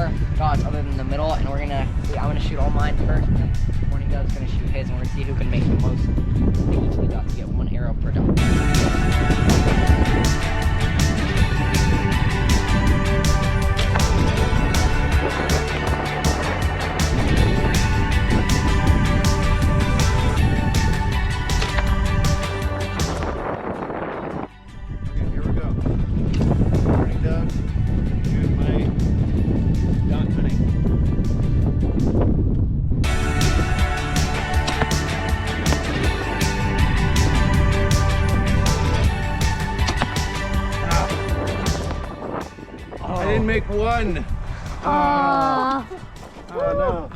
other dots other than the middle, and we're gonna see. I'm gonna shoot all mine first, and then Morning Dove's gonna shoot his, and we're gonna see who can make the most each of the dots. Get one arrow per dot. I didn't make one. Oh. Oh no.